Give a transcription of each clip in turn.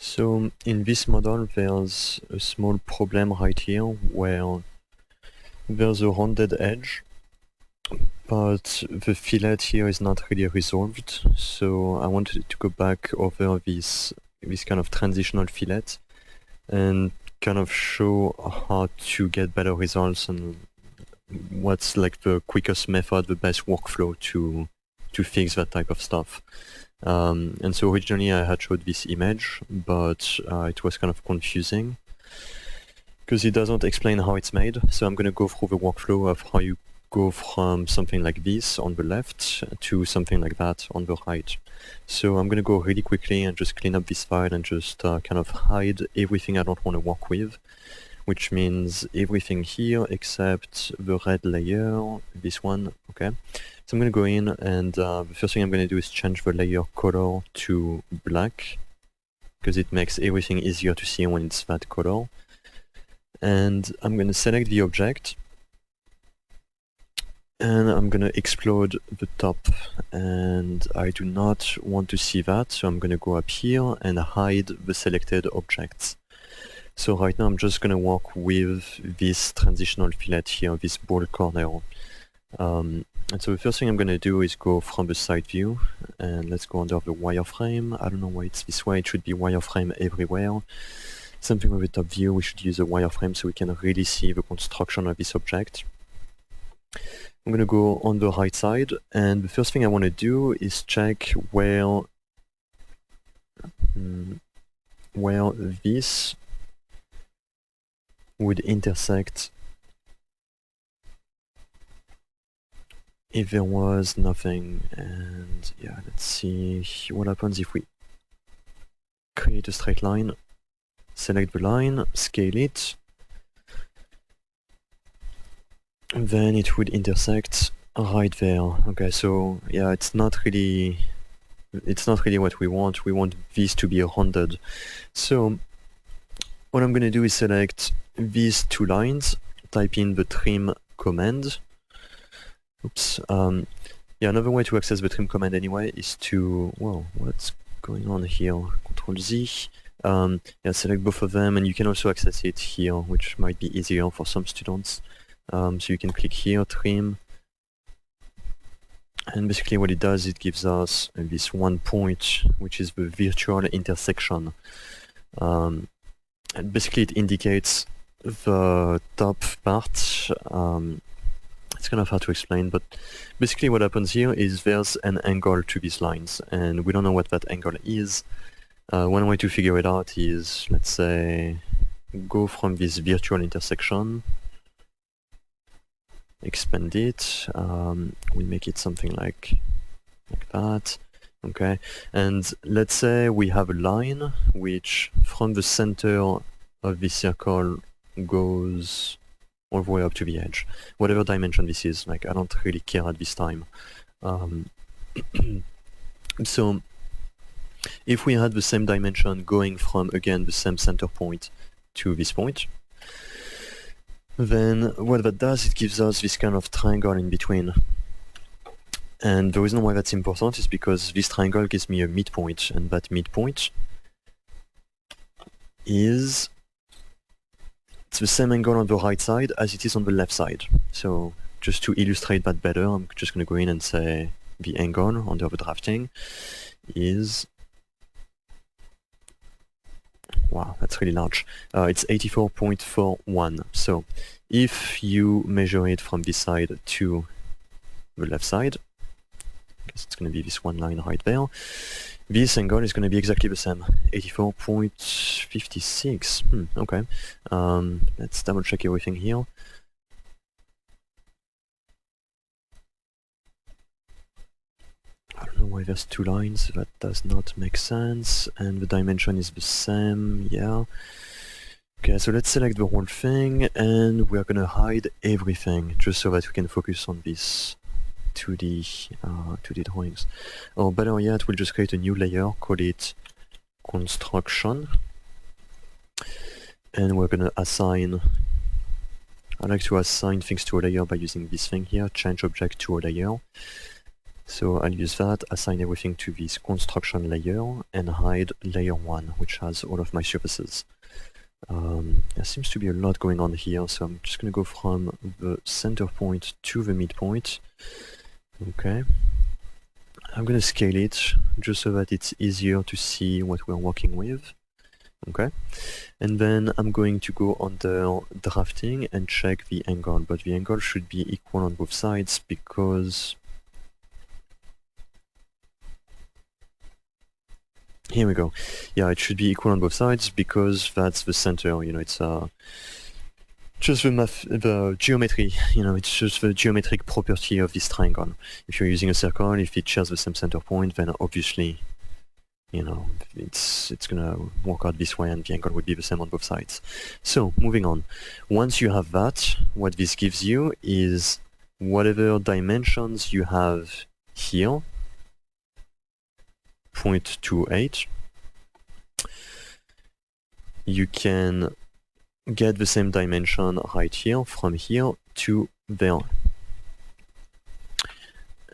So in this model there's a small problem right here where there's a rounded edge, but the fillet here is not really resolved. So I wanted to go back over this kind of transitional fillet and kind of show how to get better results and what's like the quickest method, the best workflow to fix that type of stuff. And so originally I had showed this image, but it was kind of confusing because it doesn't explain how it's made. So I'm going to go through the workflow of how you go from something like this on the left to something like that on the right. So I'm going to go really quickly and just clean up this file and just kind of hide everything I don't want to work with, which means everything here except the red layer, this one, okay? So I'm going to go in and the first thing I'm going to do is change the layer color to black, because it makes everything easier to see when it's that color. And I'm going to select the object, and I'm going to explode the top, and I do not want to see that, so I'm going to go up here and hide the selected objects. So right now I'm just going to work with this transitional fillet here, this ball corner. And so the first thing I'm going to do is go from the side view, and let's go under the wireframe. I don't know why it's this way, it should be wireframe everywhere. Something with the top view, we should use a wireframe so we can really see the construction of this object. I'm going to go on the right side, and the first thing I want to do is check where this would intersect if there was nothing. And yeah, let's see what happens if we create a straight line, select the line, scale it, and then it would intersect right there. Okay, so yeah, it's not really what we want. We want this to be rounded. So what I'm going to do is select these two lines, type in the trim command. Oops. Yeah, another way to access the trim command anyway is to, well, what's going on here? Control Z. Yeah, select both of them, and you can also access it here, which might be easier for some students. So you can click here, trim, and basically what it does, it gives us this one point, which is the virtual intersection. And basically it indicates the top part. It's kind of hard to explain, but basically what happens here is there's an angle to these lines, and we don't know what that angle is. One way to figure it out is, let's say, go from this virtual intersection, expand it, we make it something like that, okay, and let's say we have a line which from the center of this circle goes all the way up to the edge, whatever dimension this is. Like, I don't really care at this time. So if we had the same dimension going from, again, the same center point to this point, then what that does, it gives us this kind of triangle in between. And the reason why that's important is because this triangle gives me a midpoint, and that midpoint is the same angle on the right side as it is on the left side. So just to illustrate that better, I'm just going to go in and say the angle under the drafting is, wow, that's really large. It's 84.41. So if you measure it from this side to the left side, I guess it's going to be this one line right there, this angle is going to be exactly the same, 84.56. Okay. Let's double check everything here. I don't know why there's two lines, that does not make sense, and the dimension is the same, yeah. Okay, so let's select the whole thing, and we're gonna hide everything, just so that we can focus on this 2D drawings. Or better yet, we'll just create a new layer, call it construction, and we're gonna assign, I like to assign things to a layer by using this thing here, change object to a layer. So I'll use that, assign everything to this construction layer, and hide layer 1, which has all of my surfaces. There seems to be a lot going on here, so I'm just going to go from the center point to the midpoint. Okay. I'm going to scale it just so that it's easier to see what we're working with. Okay. And then I'm going to go under drafting and check the angle, but the angle should be equal on both sides because here we go. Yeah, it should be equal on both sides because that's the center, you know, it's just the geometry, you know, it's just the geometric property of this triangle. If you're using a circle, if it shares the same center point, then obviously, you know, it's gonna work out this way and the angle would be the same on both sides. So, moving on. Once you have that, what this gives you is whatever dimensions you have here, 0.28, you can get the same dimension right here, from here to there.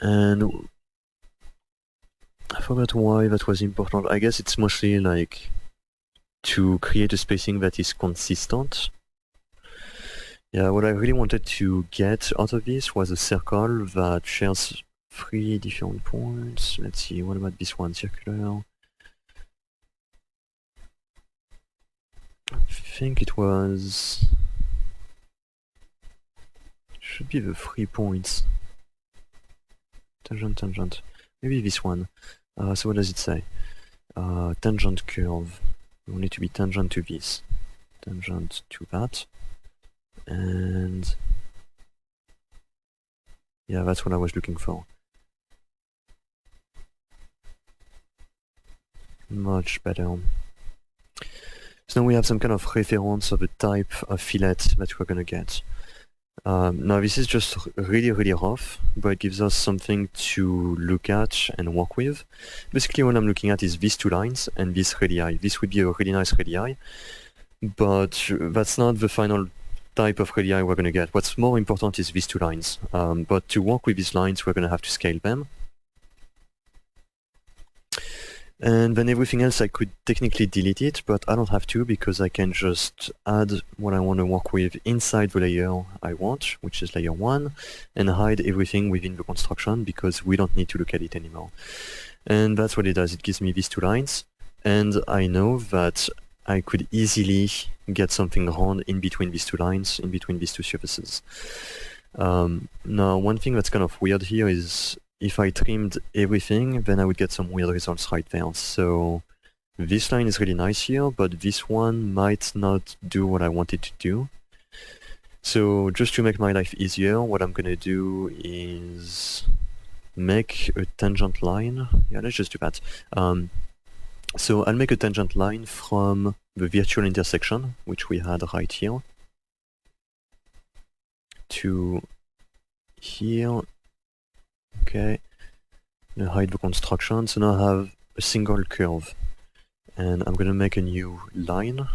And I forgot why that was important. I guess it's mostly like to create a spacing that is consistent. Yeah, what I really wanted to get out of this was a circle that shares 3 different points. Let's see, what about this one, circular? I think it was... should be the 3 points. Tangent, tangent. Maybe this one. So what does it say? Tangent curve. We want it to be tangent to this. Tangent to that. And... yeah, that's what I was looking for. Much better. So now we have some kind of reference of the type of fillet that we're gonna get. Now this is just really rough, but it gives us something to look at and work with. Basically what I'm looking at is these 2 lines and this radii. This would be a really nice radii, but that's not the final type of radii we're gonna get. What's more important is these 2 lines. But to work with these lines, we're gonna have to scale them. And then everything else I could technically delete it, but I don't have to because I can just add what I want to work with inside the layer I want, which is layer 1, and hide everything within the construction because we don't need to look at it anymore. And that's what it does. It gives me these 2 lines, and I know that I could easily get something round in between these 2 lines, in between these 2 surfaces. Now, one thing that's kind of weird here is if I trimmed everything, then I would get some weird results right there. So this line is really nice here, but this one might not do what I wanted to do. So just to make my life easier, what I'm gonna do is make a tangent line. Yeah, let's just do that. So I'll make a tangent line from the virtual intersection, which we had right here, to here. Okay, I'm gonna hide the construction, so now I have a single curve. And I'm gonna make a new line.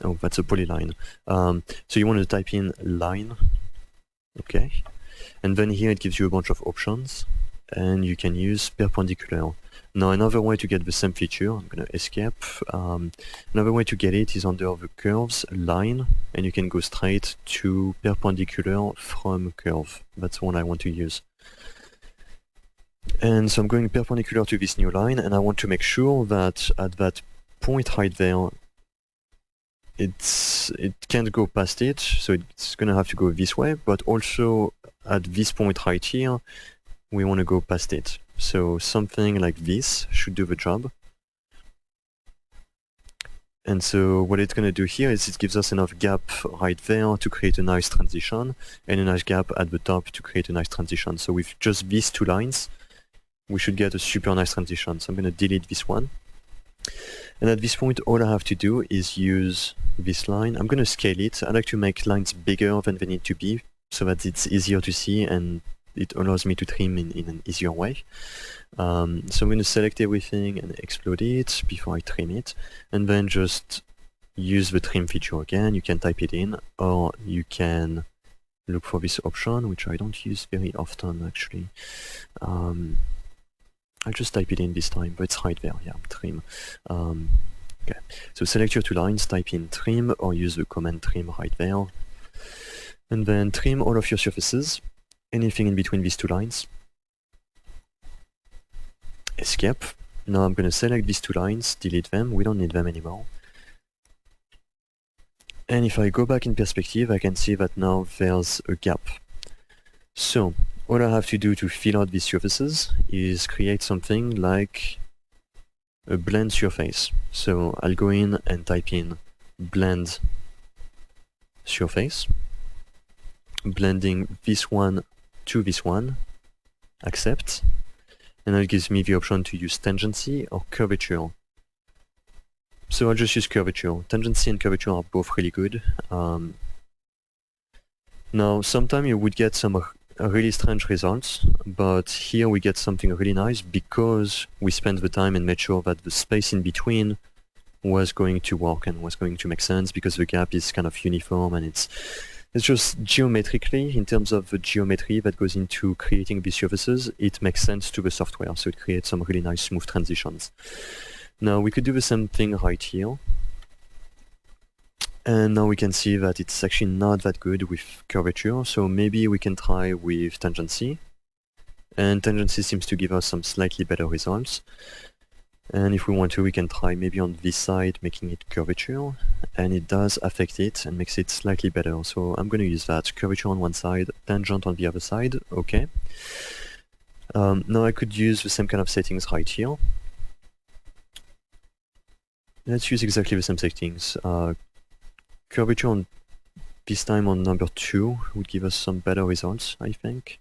Oh, that's a polyline. So you want to type in line, okay. And then here it gives you a bunch of options, and you can use perpendicular. Now another way to get the same feature, I'm gonna escape. Another way to get it is under the curves, line, and you can go straight to perpendicular from curve. That's one I want to use. And so I'm going perpendicular to this new line, and I want to make sure that at that point right there, it can't go past it, so it's gonna have to go this way, but also at this point right here, we want to go past it. So something like this should do the job. And so what it's going to do here is it gives us enough gap right there to create a nice transition, and a nice gap at the top to create a nice transition. So with just these 2 lines, we should get a super nice transition. So I'm going to delete this one. And at this point, all I have to do is use this line. I'm going to scale it. I like to make lines bigger than they need to be so that it's easier to see and it allows me to trim in an easier way. So I'm going to select everything and explode it before I trim it, and then just use the trim feature again. You can type it in, or you can look for this option, which I don't use very often actually. I'll just type it in this time, but it's right there, yeah, trim. Okay, so select your two lines, type in trim, or use the command trim right there. And then trim all of your surfaces, anything in between these two lines. Escape. Now I'm going to select these two lines, delete them, we don't need them anymore. And if I go back in perspective, I can see that now there's a gap. So, all I have to do to fill out these surfaces is create something like a blend surface. So I'll go in and type in blend surface, blending this one to this one, accept, and that gives me the option to use tangency or curvature. So I'll just use curvature. Tangency and curvature are both really good. Now, sometimes you would get some really strange results, but here we get something really nice because we spent the time and made sure that the space in between was going to work and was going to make sense because the gap is kind of uniform and it's just geometrically, in terms of the geometry that goes into creating these surfaces, it makes sense to the software, so it creates some really nice smooth transitions. Now we could do the same thing right here. And now we can see that it's actually not that good with curvature, so maybe we can try with tangency. And tangency seems to give us some slightly better results. And if we want to, we can try maybe on this side, making it curvature, and it does affect it and makes it slightly better. So I'm going to use that, curvature on one side, tangent on the other side, okay. Now I could use the same kind of settings right here. Let's use exactly the same settings. Curvature on this time on number 2 would give us some better results, I think.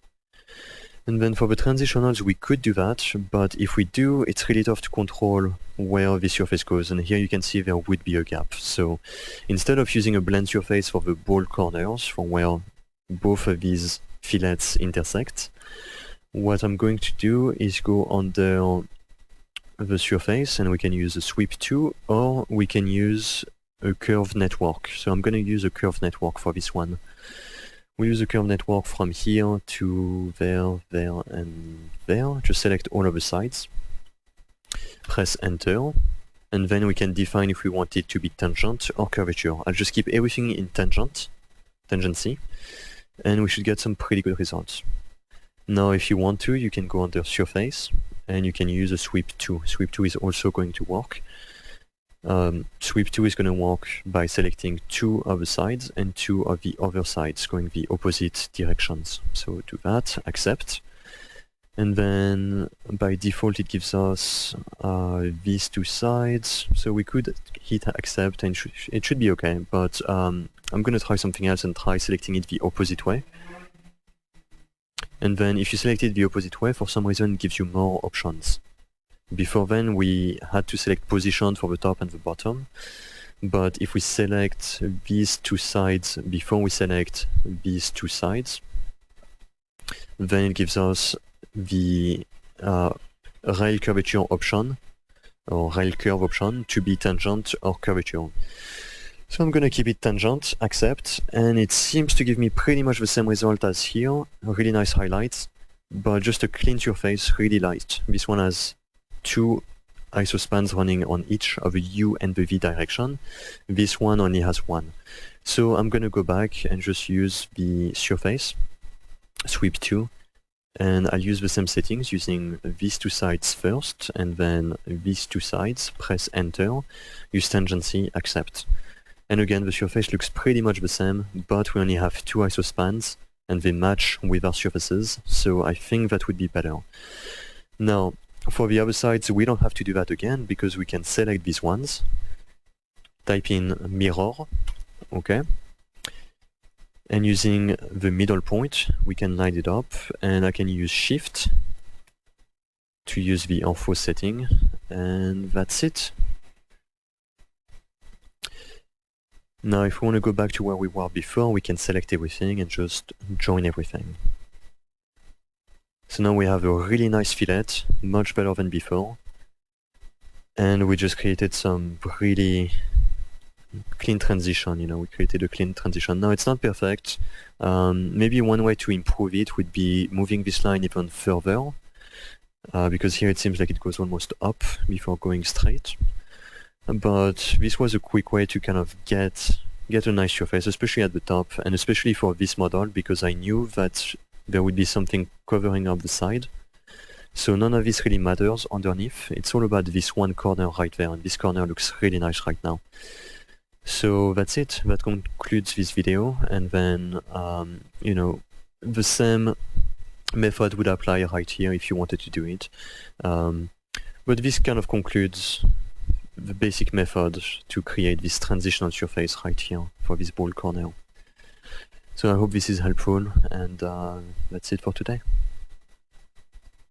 And then for the transitionals we could do that, but if we do, it's really tough to control where the surface goes, and here you can see there would be a gap. So instead of using a blend surface for the ball corners, for where both of these fillets intersect, what I'm going to do is go under the surface, and we can use a sweep 2, or we can use a curve network. So I'm going to use a curve network for this one. We use a curve network from here to there, there, and there. Just select all of the sides. Press enter. And then we can define if we want it to be tangent or curvature. I'll just keep everything in tangency. And we should get some pretty good results. Now if you want to, you can go under surface and you can use a sweep 2. Sweep 2 is also going to work. Sweep 2 is going to work by selecting 2 of the sides and 2 of the other sides, going the opposite directions. So do that, accept. And then by default it gives us these 2 sides. So we could hit accept and it should be okay, but I'm going to try something else and try selecting it the opposite way. And then if you select it the opposite way, for some reason it gives you more options. Before then we had to select position for the top and the bottom, but if we select these 2 sides before we select these 2 sides, then it gives us the rail curvature option, or rail curve option, to be tangent or curvature. So I'm going to keep it tangent, accept, and it seems to give me pretty much the same result as here, really nice highlights, but just a clean surface, really light. This one has 2 isospans running on each of the U and the V direction. This one only has 1. So I'm going to go back and just use the surface, sweep 2, and I'll use the same settings using these 2 sides first, and then these 2 sides, press enter, use tangency, accept. And again, the surface looks pretty much the same, but we only have 2 isospans, and they match with our surfaces, so I think that would be better. Now, for the other sides, we don't have to do that again, because we can select these ones, type in mirror, okay, and using the middle point, we can line it up, and I can use Shift to use the info setting, and that's it. Now if we want to go back to where we were before, we can select everything and just join everything. So now we have a really nice fillet, much better than before. And we just created some really clean transition, we created a clean transition. Now it's not perfect. Maybe one way to improve it would be moving this line even further, because here it seems like it goes almost up before going straight. But this was a quick way to kind of get a nice surface, especially at the top, and especially for this model, because I knew that there would be something covering up the side. So none of this really matters underneath. It's all about this one corner right there, and this corner looks really nice right now. So that's it. That concludes this video, and then the same method would apply right here if you wanted to do it. But this kind of concludes the basic method to create this transitional surface right here for this ball corner. So I hope this is helpful, and that's it for today.